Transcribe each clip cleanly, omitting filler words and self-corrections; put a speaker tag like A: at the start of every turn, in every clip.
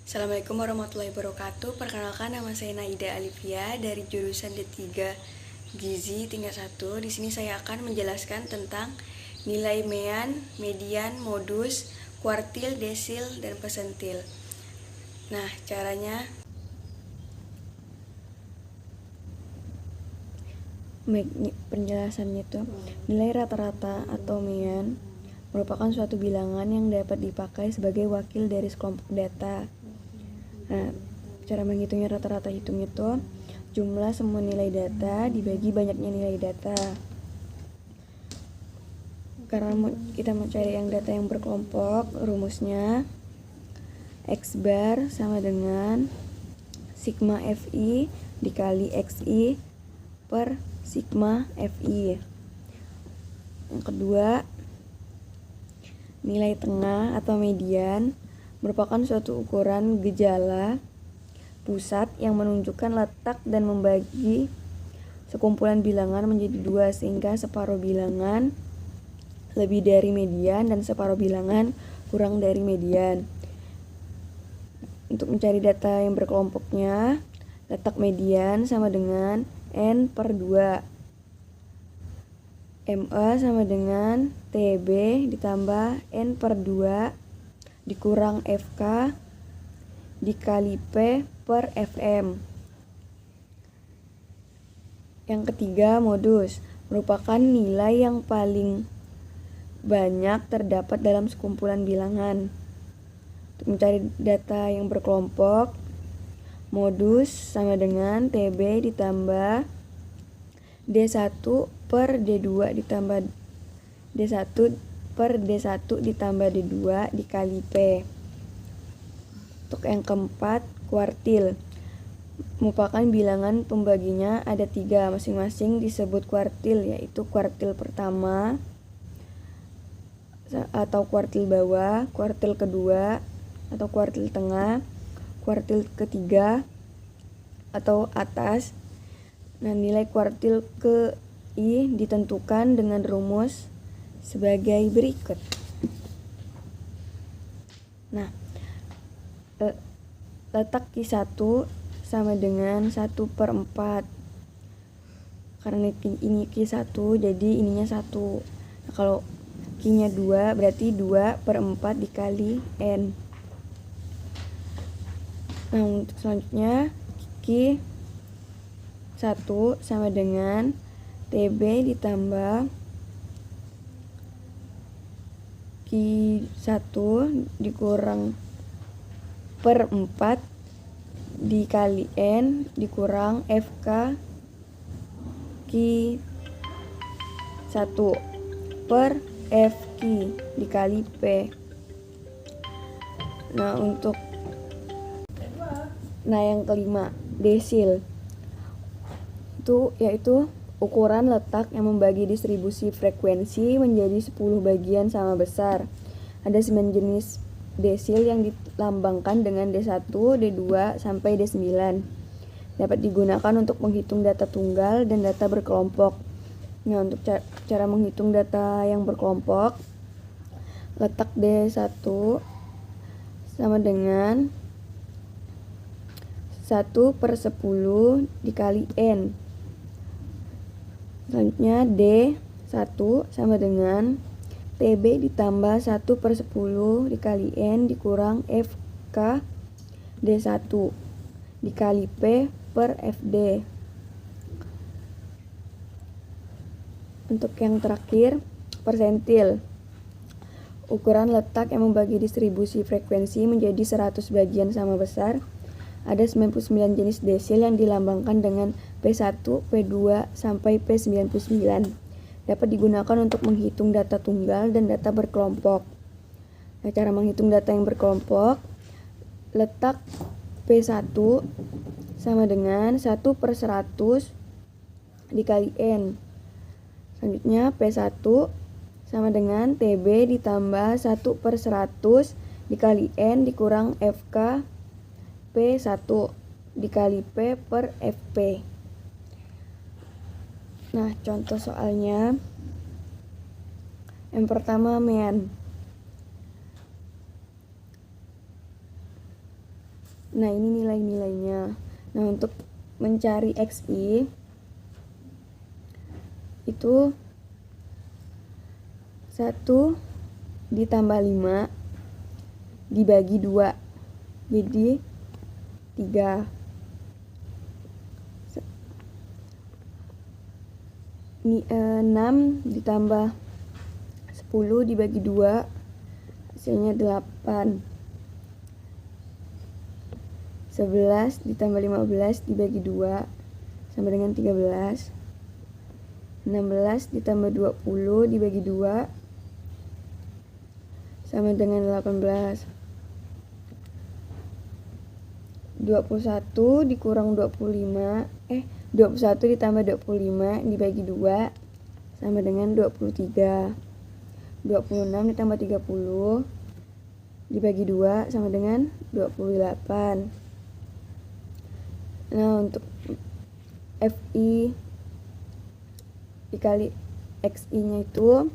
A: Assalamualaikum warahmatullahi wabarakatuh. Perkenalkan, nama saya Naida Alifia dari jurusan D3 Gizi tingkat 1. Di sini saya akan menjelaskan tentang nilai mean, median, modus, kuartil, desil, dan persentil. Nah, caranya penjelasannya itu nilai rata-rata atau mean merupakan suatu bilangan yang dapat dipakai sebagai wakil dari sekelompok data. Nah, cara menghitungnya rata-rata hitung itu jumlah semua nilai data dibagi banyaknya nilai data. Karena kita mencari yang data yang berkelompok, rumusnya X bar sama dengan sigma Fi dikali Xi per sigma Fi. Yang kedua, nilai tengah atau median merupakan suatu ukuran gejala pusat yang menunjukkan letak dan membagi sekumpulan bilangan menjadi dua, sehingga separuh bilangan lebih dari median dan separuh bilangan kurang dari median. Untuk mencari data yang berkelompoknya, letak median sama dengan N per 2. MA sama dengan TB ditambah N per 2 dikurang FK dikali P per FM. Yang ketiga, modus merupakan nilai yang paling banyak terdapat dalam sekumpulan bilangan. Untuk mencari data yang berkelompok, modus sama dengan TB ditambah D1 per D2 ditambah D1 per D1 ditambah D2 dikali P. Untuk yang keempat, kuartil merupakan bilangan pembaginya ada 3, masing-masing disebut kuartil, yaitu kuartil pertama atau kuartil bawah, kuartil kedua atau kuartil tengah, kuartil ketiga atau atas. Nah, nilai kuartil ke I ditentukan dengan rumus sebagai berikut. Nah, letak Q1 sama dengan 1 per 4. Karena ini Q1, jadi ininya 1. Nah, kalau Q-nya 2, berarti 2 per 4 dikali N. Nah, untuk selanjutnya Q1 sama dengan TB ditambah Q1 dikurang per 4 dikali N dikurang FK Q1 per FQ dikali P. Nah, yang kelima, desil. Yaitu ukuran letak yang membagi distribusi frekuensi menjadi 10 bagian sama besar. Ada 9 jenis desil yang dilambangkan dengan D1, D2, sampai D9. Dapat digunakan untuk menghitung data tunggal dan data berkelompok. Nah, untuk cara menghitung data yang berkelompok, letak D1 sama dengan 1 per 10 dikali N. Selanjutnya D1 sama dengan TB ditambah 1 per 10 dikali N dikurang FK D1 dikali P per FD. Untuk yang terakhir, persentil. Ukuran letak yang membagi distribusi frekuensi menjadi 100 bagian sama besar. Ada 99 jenis desil yang dilambangkan dengan P1, P2, sampai P99. Dapat digunakan untuk menghitung data tunggal dan data berkelompok. Nah, cara menghitung data yang berkelompok, letak P1 sama dengan 1 per 100 dikali N. Selanjutnya P1 sama dengan TB ditambah 1 per 100 dikali N dikurang FK P1 dikali P per FP. Nah, contoh soalnya. Yang pertama, mean. Nah, ini nilai-nilainya. Nah, untuk mencari XI itu 1 ditambah 5 dibagi 2 jadi 3. 6 ditambah 10 dibagi 2 hasilnya 8. 11 ditambah 15 dibagi 2 sama dengan 13. 16 ditambah 20 dibagi 2 sama dengan 18. 21 dikurang 25 21 ditambah 25 dibagi 2 sama dengan 23. 26 ditambah 30 dibagi 2 sama dengan 28. Nah, untuk FI dikali XI nya itu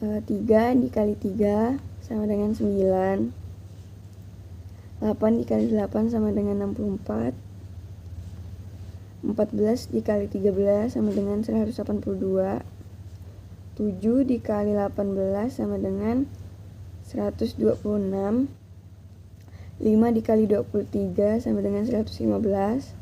A: 3 dikali 3 sama dengan 9. 8 dikali 8 sama dengan 64. 14 dikali 13 sama dengan 182. 7 dikali 18 sama dengan 126. 5 dikali 23 sama dengan 115.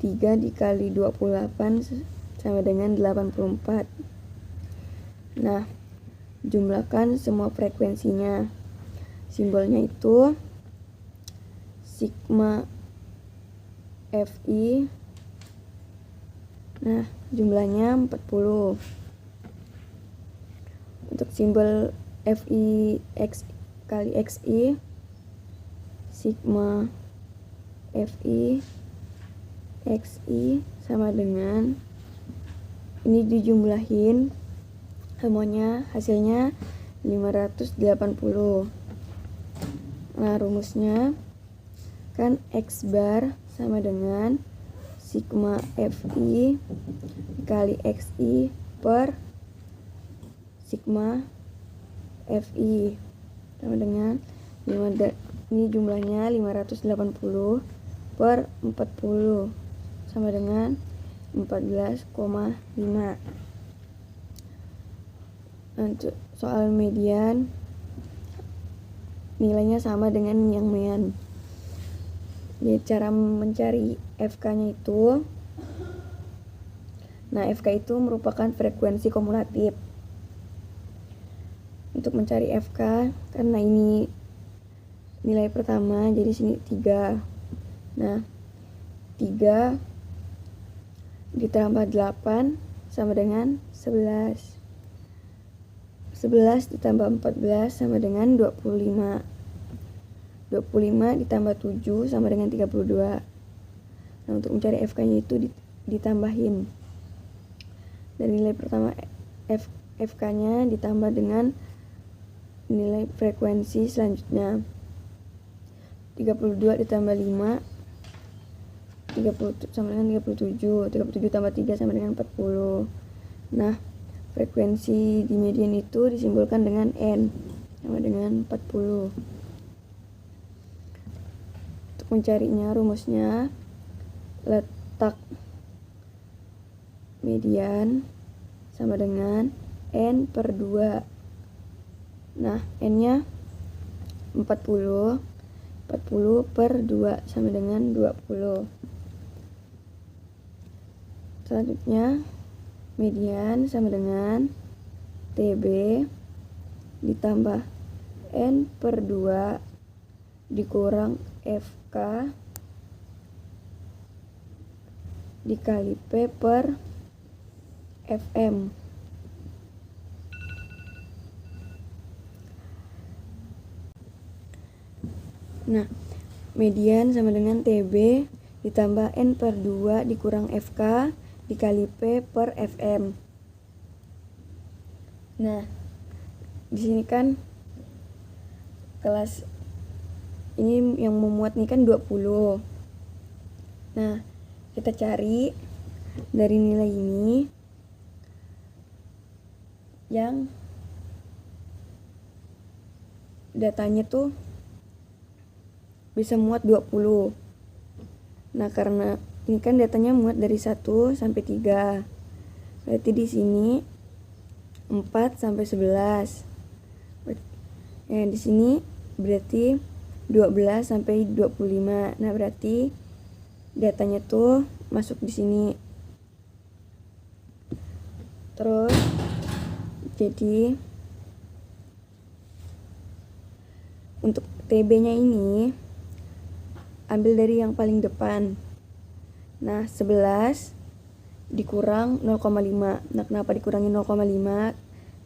A: 3 dikali 28 sama dengan 84. Nah, jumlahkan semua frekuensinya. Simbolnya itu sigma Fi. Nah, jumlahnya 40. Untuk simbol Fi X kali Xi, sigma Fi Xi sama dengan ini dijumlahin semuanya hasilnya 580. Nah, rumusnya kan X bar sama dengan sigma Fi kali Xi per sigma Fi sama dengan ini jumlahnya 580 per 40 sama dengan 14,5. Untuk soal median nilainya sama dengan yang mean. Jadi cara mencari FK nya itu, nah FK itu merupakan frekuensi kumulatif. Untuk mencari FK, karena ini nilai pertama, jadi sini 3. Nah, 3 ditambah 8 sama dengan 11. 11 ditambah 14 sama dengan 25. 25 ditambah 7 sama dengan 32. Nah, untuk mencari FK nya itu ditambahin dari nilai pertama FK nya ditambah dengan nilai frekuensi selanjutnya. 32 ditambah 5 30 sama dengan 37. 37 tambah 3 sama dengan 40. Nah, frekuensi di median itu disimbolkan dengan N sama dengan 40. Untuk mencarinya rumusnya letak median sama dengan N per 2. Nah, N nya 40 per 2 sama dengan 20. Selanjutnya median sama dengan TB ditambah N per 2 dikurang FK dikali P per FM. Nah, median sama dengan TB ditambah N per 2 dikurang FK dikali P per FM. Nah, di sini kan kelas ini yang memuat nih kan 20. Nah, kita cari dari nilai ini yang datanya tuh bisa muat 20. Nah, karena ini kan datanya muat dari 1 sampai 3. Berarti di sini 4 sampai 11. Nah, di sini berarti 12 sampai 25. Nah, berarti datanya tuh masuk di sini. Terus jadi untuk TB-nya ini ambil dari yang paling depan. Nah, 11 dikurang 0,5. Nah, kenapa dikurangi 0,5?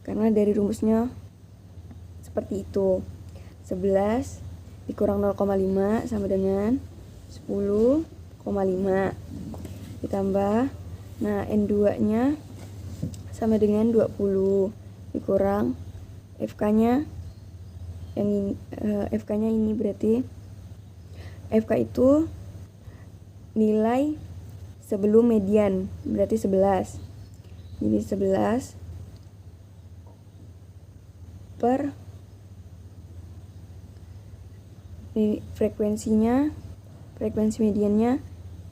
A: Karena dari rumusnya seperti itu. 11 dikurang 0,5 sama dengan 10,5. Ditambah, nah N2-nya sama dengan 20 dikurang FK-nya yang ini, FK-nya ini berarti FK itu nilai sebelum median, berarti 11. Jadi 11 per ini frekuensi mediannya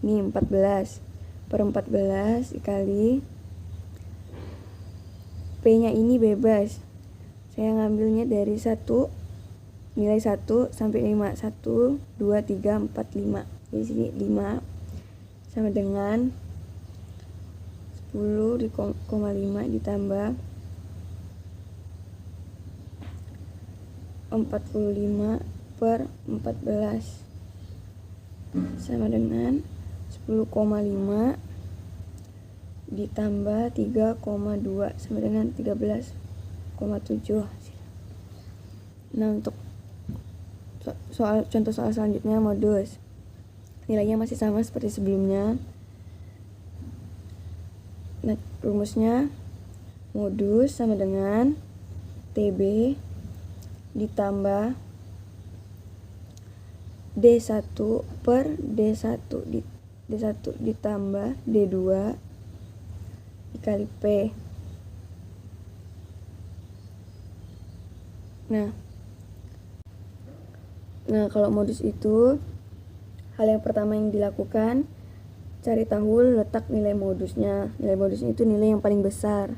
A: ini 14 per 14 dikali P-nya ini bebas. Saya ngambilnya dari 1, nilai 1 sampai 5. 1, 2, 3, 4, 5. Di sini 5 sama dengan 10,5 ditambah 45 per 14 sama dengan 10,5 ditambah 3,2 sama dengan 13,7. Nah, untuk contoh soal selanjutnya modus. Nilainya masih sama seperti sebelumnya. Nah, rumusnya modus sama dengan TB ditambah D1 per D1 ditambah D2 dikali P. Nah, kalau modus itu hal yang pertama yang dilakukan cari tahu letak nilai modusnya. Nilai modusnya itu nilai yang paling besar.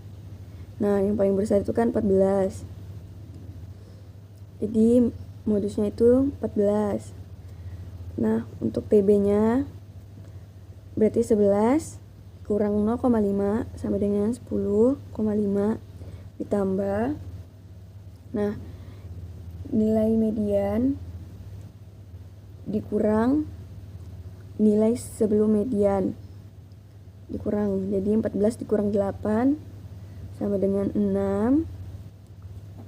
A: Nah, yang paling besar itu kan 14. Jadi modusnya itu 14. Nah, untuk TB-nya berarti 11 kurang 0,5 sama dengan 10,5 ditambah, nah, nilai median dikurang nilai sebelum median dikurang. Jadi 14 dikurang 8 sama dengan 6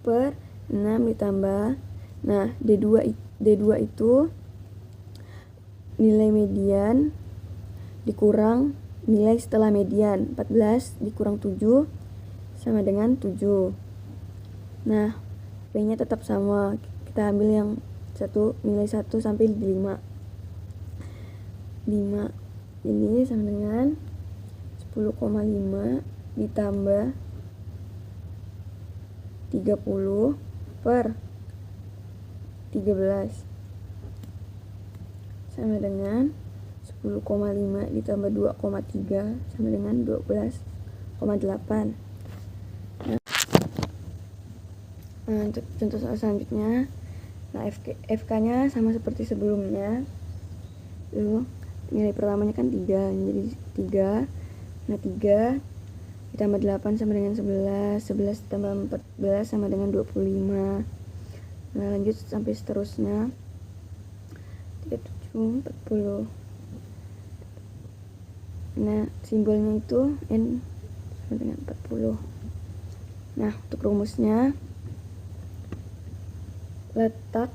A: per 6 ditambah, nah D2 itu nilai median dikurang nilai setelah median. 14 dikurang 7 sama dengan 7. Nah, P-nya tetap sama. Kita ambil yang nilai 1 sampai 5. 5 ini sama dengan 10,5 ditambah 30 per 13 sama dengan 10,5 ditambah 2,3 sama dengan 12,8. Nah, untuk contoh soal selanjutnya, nah FK-nya sama seperti sebelumnya. Nilai pertamanya kan 3, jadi 3. Nah, 3 ditambah 8 sama dengan 11. 11 ditambah 14 sama dengan 25. Nah, lanjut sampai seterusnya. 37, 40. Nah, simbolnya itu N sama dengan 40. Nah, untuk rumusnya letak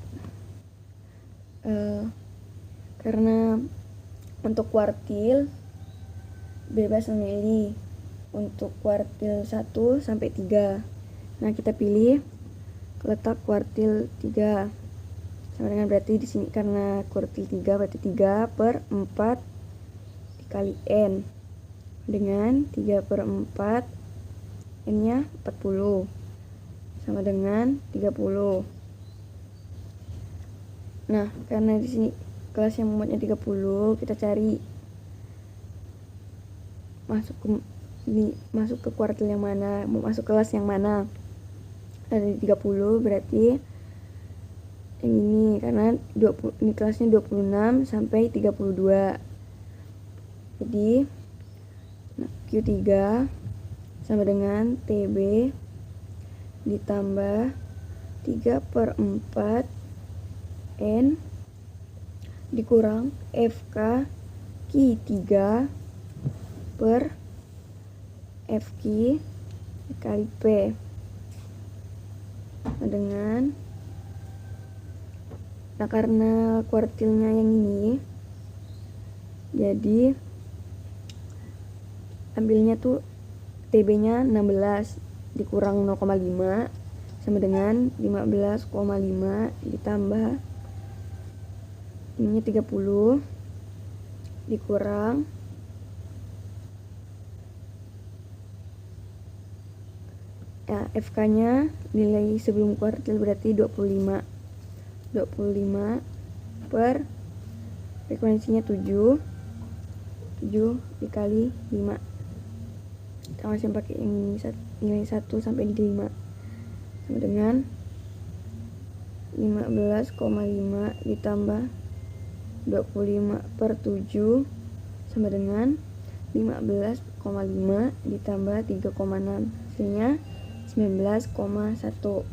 A: karena untuk kuartil bebas memilih untuk kuartil 1 sampai 3. Nah, kita pilih letak kuartil 3 sama dengan, berarti di sini karena kuartil 3 berarti 3 per 4 dikali N dengan 3 per 4 N nya 40 sama dengan 30. Nah, karena di sini kelas yang muatnya 30, kita cari masuk ke kuartil yang mana, mau masuk kelas yang mana. Ada di 30, berarti yang ini, karena ini kelasnya 26 sampai 32. Jadi Q3 sama dengan TB ditambah 3/4 N dikurang FK Q3 per FQ kali P dengan, nah karena kuartilnya yang ini, jadi ambilnya tuh TB nya 16 dikurang 0,5 sama dengan 15,5 ditambah ininya 30 dikurang ya, FK nya nilai sebelum kuartil berarti 25 per frekuensinya 7 dikali 5. Kita masih pakai yang nilai 1 sampai di 5 sama dengan 15,5 ditambah 25 per 7 sama dengan 15,5 ditambah 3,6, hasilnya 19,1.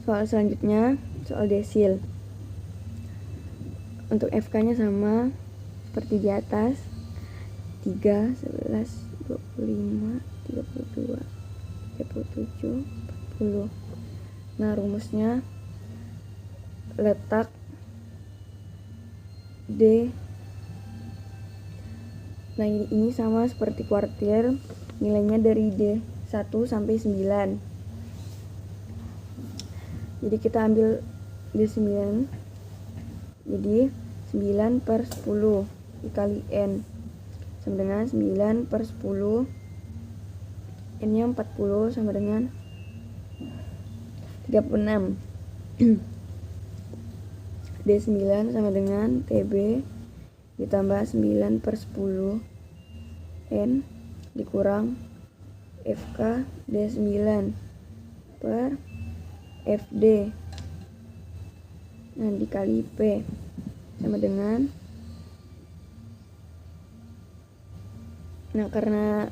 A: Soal selanjutnya, soal desil. Untuk FK nya sama seperti di atas, 3, 11, 25, 32, 37, 40. Nah, rumusnya letak D. Nah, ini sama seperti kuartil, nilainya dari D1 sampai 9. Jadi kita ambil D9. Jadi 9 per 10 dikali N sama dengan 9 per 10, N nya 40 sama dengan 36. D9 sama dengan TB ditambah 9 per 10 N dikurang FK D9 per FD, nah dikali P sama dengan, nah karena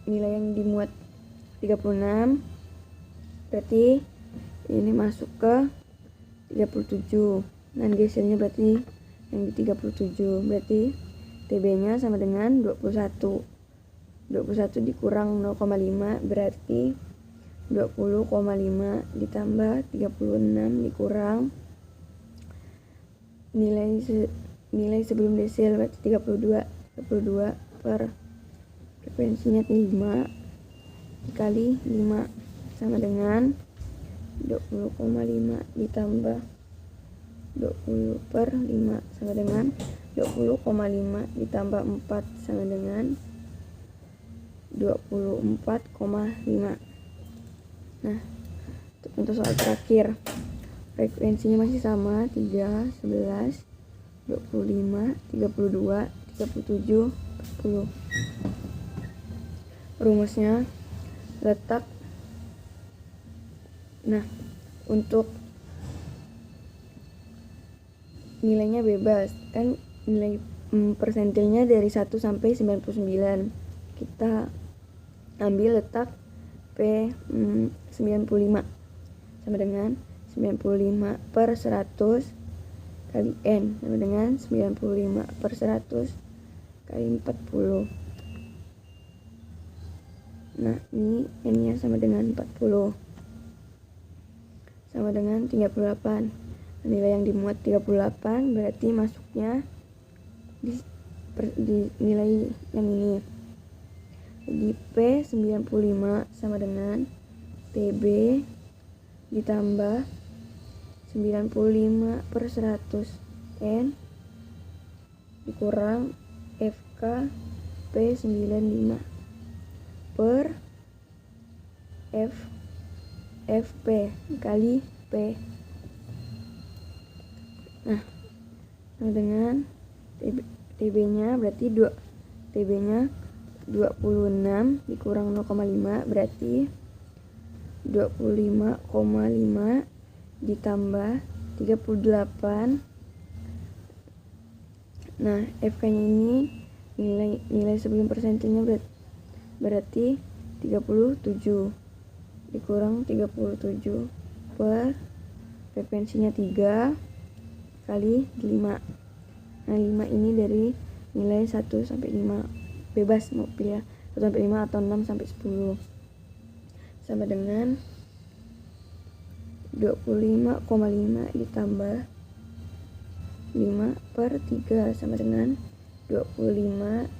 A: nilai yang dimuat 36 berarti ini masuk ke 37, dan gesernya berarti yang di 37, berarti TB nya sama dengan 21 dikurang 0,5 berarti 20,5 ditambah 36 dikurang nilai sebelum desil berarti 32 per frekuensinya 5 dikali 5 sama dengan 20,5 ditambah 20 per 5 sama dengan 20,5 ditambah 4 sama dengan 24,5. Nah, untuk soal terakhir, frekuensinya masih sama, 3, 11, 25, 32, 37, 40. Rumusnya letak, nah untuk nilainya bebas, kan nilai persentilnya dari 1 sampai 99. Kita ambil letak P 95 sama dengan 95 per 100 kali N sama dengan 95 per 100 kali 40. Nah, ini N nya sama dengan 40 sama dengan 38. Nilai yang dimuat 38 berarti masuknya di nilai yang ini. Jadi P 95 sama dengan TB ditambah 95 per 100 N dikurang FK P95 per F FP kali P. Nah, sama dengan TB-nya berarti TB-nya 26 dikurang 0,5 berarti 25,5 ditambah 38. Nah, FK-nya ini nilai sebelum persentilnya berarti 37 dikurang 37 per frekuensinya 3 kali 5. Nah, 5 ini dari nilai 1 sampai 5. Bebas mau pilih 1 sampai 5 atau 6 sampai 10. Sama dengan 25,5 ditambah 5 per 3 sama dengan 25,5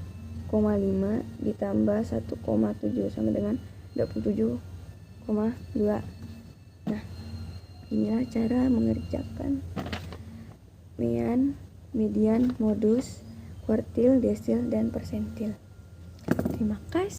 A: ditambah 1,7 sama dengan 27,2. Nah, inilah cara mengerjakan median, modus, kuartil, desil, dan persentil. Terima kasih.